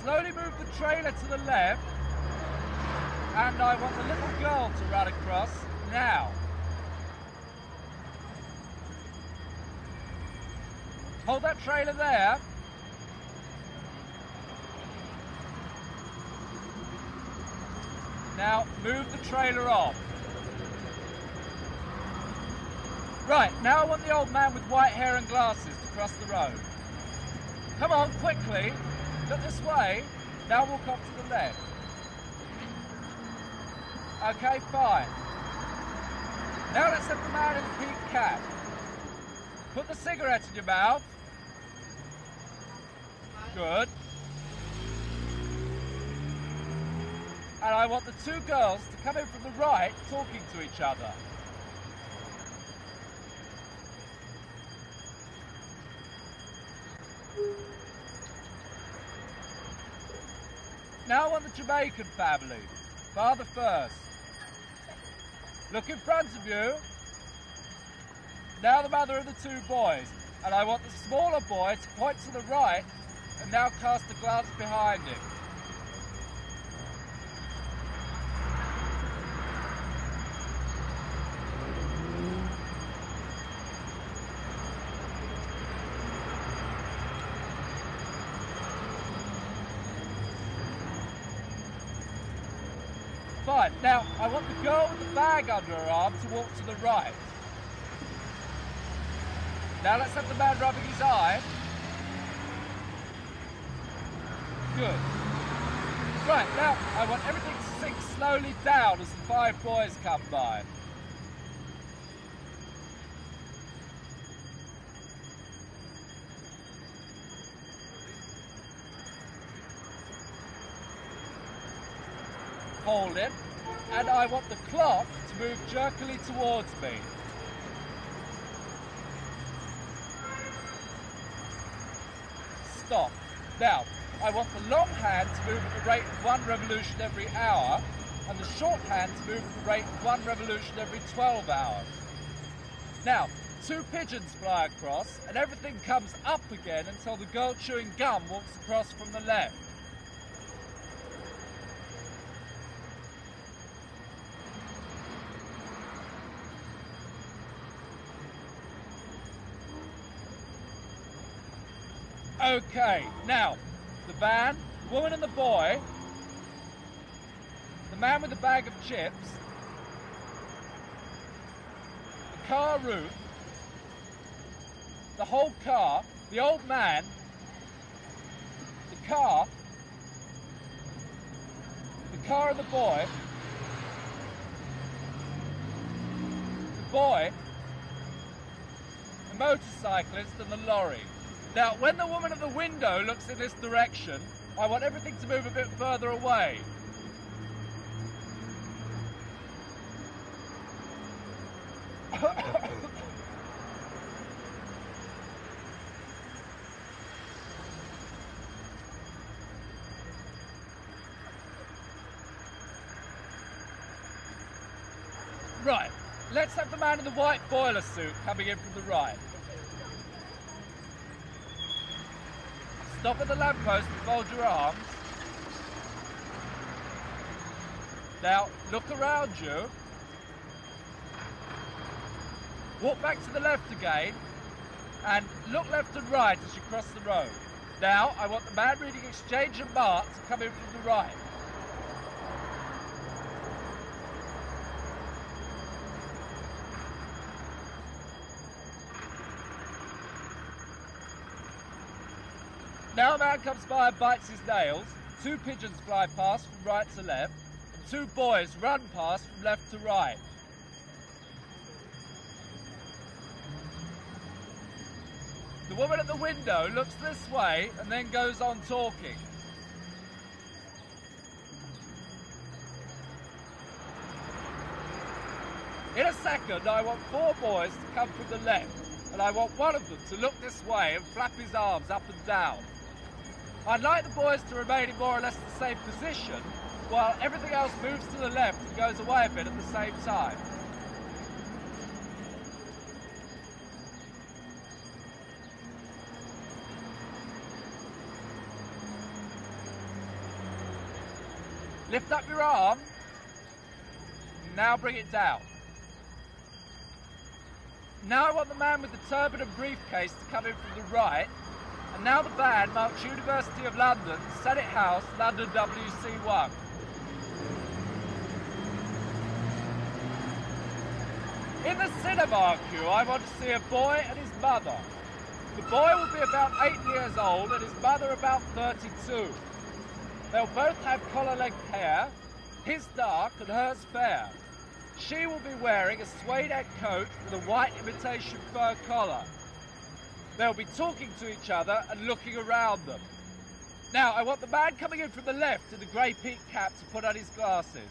slowly move the trailer to the left, and I want the little girl to run across now. Hold that trailer there. Now move the trailer off. Right, now I want the old man with white hair and glasses to cross the road. Come on, quickly. Look this way. Now walk off to the left. Okay, fine. Now let's have the man in the pink cap. Put the cigarette in your mouth. Good. And I want the two girls to come in from the right talking to each other. Now I want the Jamaican family. Father first. Look in front of you. Now the mother of the two boys. And I want the smaller boy to point to the right and now cast a glance behind him. Fine. Now, I want the girl with the bag under her arm to walk to the right. Now let's have the man rubbing his eye. Good. Right, now I want everything to sink slowly down as the five boys come by. Hold it, and I want the clock to move jerkily towards me. Stop. Now, I want the long hand to move at the rate of 1 revolution every hour, and the short hand to move at the rate of 1 revolution every 12 hours. Now, 2 pigeons fly across, and everything comes up again until the girl chewing gum walks across from the left. Okay, now, the van, the woman and the boy, the man with the bag of chips, the car roof, the whole car, the old man, the car and the boy, the motorcyclist and the lorry. Now, when the woman at the window looks in this direction, I want everything to move a bit further away. Right, let's have the man in the white boiler suit coming in from the right. Stop at the lamppost and fold your arms. Now, look around you. Walk back to the left again. And look left and right as you cross the road. Now, I want the man reading Exchange and Mart to come in from the right. Now a man comes by and bites his nails, 2 pigeons fly past from right to left, and 2 boys run past from left to right. The woman at the window looks this way and then goes on talking. In a second, I want 4 boys to come from the left, and I want one of them to look this way and flap his arms up and down. I'd like the boys to remain in more or less the same position, while everything else moves to the left and goes away a bit at the same time. Lift up your arm. Now bring it down. Now I want the man with the turban and briefcase to come in from the right. And now the band marks University of London, Senate House, London WC1. In the cinema queue, I want to see a boy and his mother. The boy will be about 8 years old and his mother about 32. They'll both have collar-length hair, his dark and hers fair. She will be wearing a suede-egg coat with a white imitation fur collar. They'll be talking to each other and looking around them. Now, I want the man coming in from the left in the grey peak cap to put on his glasses.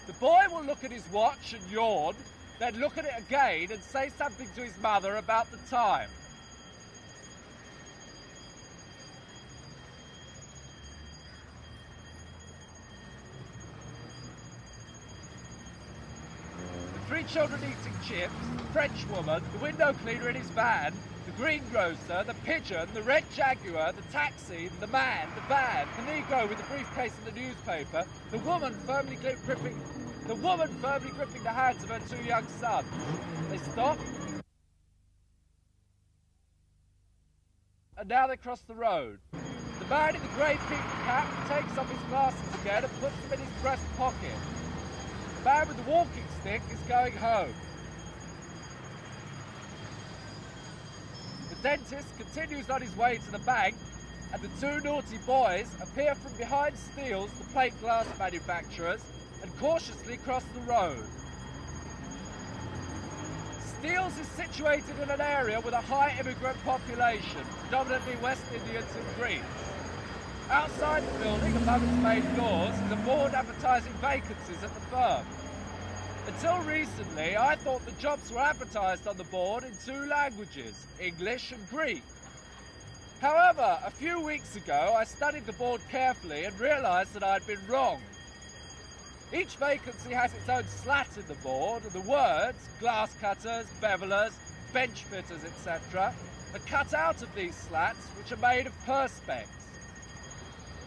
The boy will look at his watch and yawn, then look at it again and say something to his mother about the time. The 3 children eating chips, the French woman, the window cleaner in his van, the greengrocer, the pigeon, the red Jaguar, the taxi, the man, the van, the Negro with the briefcase and the newspaper, the woman firmly gripping the hands of her 2 young sons. They stop. And now they cross the road. The man in the grey peak cap takes off his glasses again and puts them in his breast pocket. The man with the walking stick is going home. The dentist continues on his way to the bank, and the 2 naughty boys appear from behind Steele's, the plate glass manufacturers, and cautiously cross the road. Steele's is situated in an area with a high immigrant population, predominantly West Indians and Greeks. Outside the building, above its main doors, is a board advertising vacancies at the firm. Until recently, I thought the jobs were advertised on the board in 2 languages, English and Greek. However, a few weeks ago, I studied the board carefully and realised that I'd been wrong. Each vacancy has its own slat in the board, and the words, glass cutters, bevelers, bench fitters, etc., are cut out of these slats, which are made of perspex.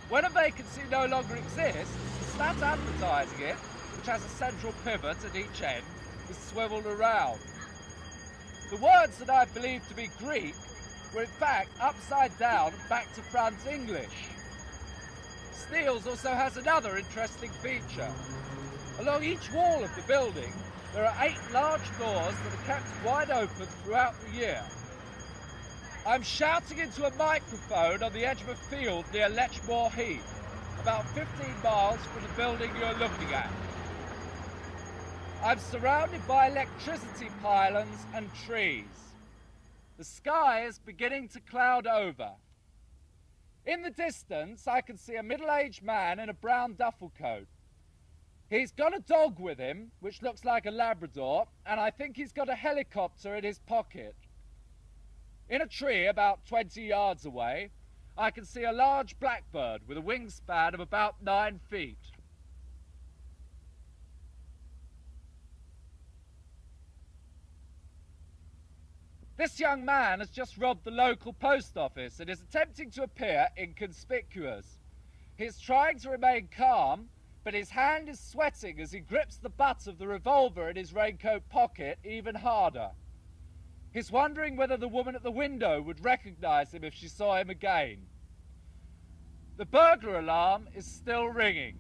When a vacancy no longer exists, the slat advertising it, which has a central pivot at each end, is swiveled around. The words that I believed to be Greek were in fact upside down and back to front English. Steele's also has another interesting feature. Along each wall of the building, there are 8 large doors that are kept wide open throughout the year. I'm shouting into a microphone on the edge of a field near Lechmore Heath, about 15 miles from the building you're looking at. I'm surrounded by electricity pylons and trees. The sky is beginning to cloud over. In the distance, I can see a middle-aged man in a brown duffel coat. He's got a dog with him, which looks like a Labrador, and I think he's got a helicopter in his pocket. In a tree about 20 yards away, I can see a large blackbird with a wingspan of about 9 feet. This young man has just robbed the local post office and is attempting to appear inconspicuous. He is trying to remain calm, but his hand is sweating as he grips the butt of the revolver in his raincoat pocket even harder. He's wondering whether the woman at the window would recognize him if she saw him again. The burglar alarm is still ringing.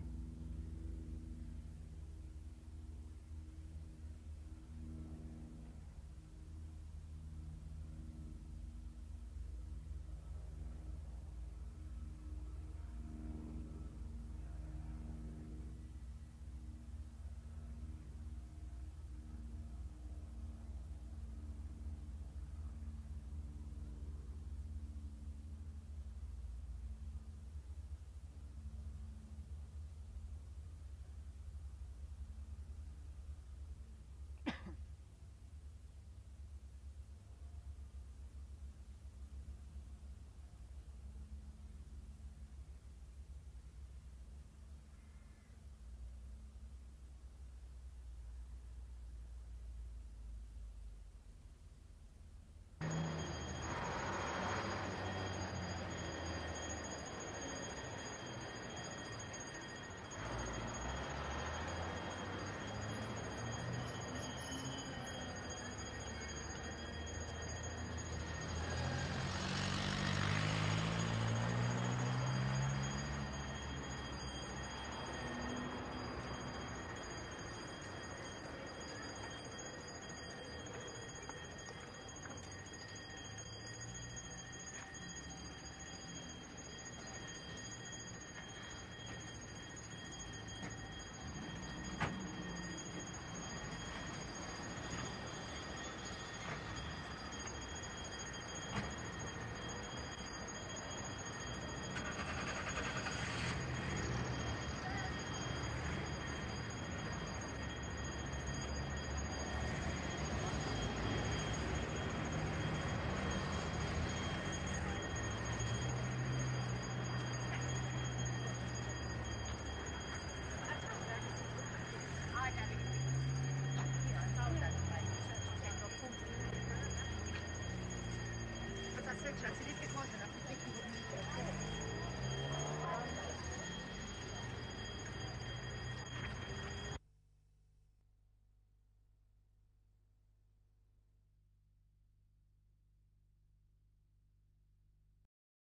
швидше, а сидіти можна.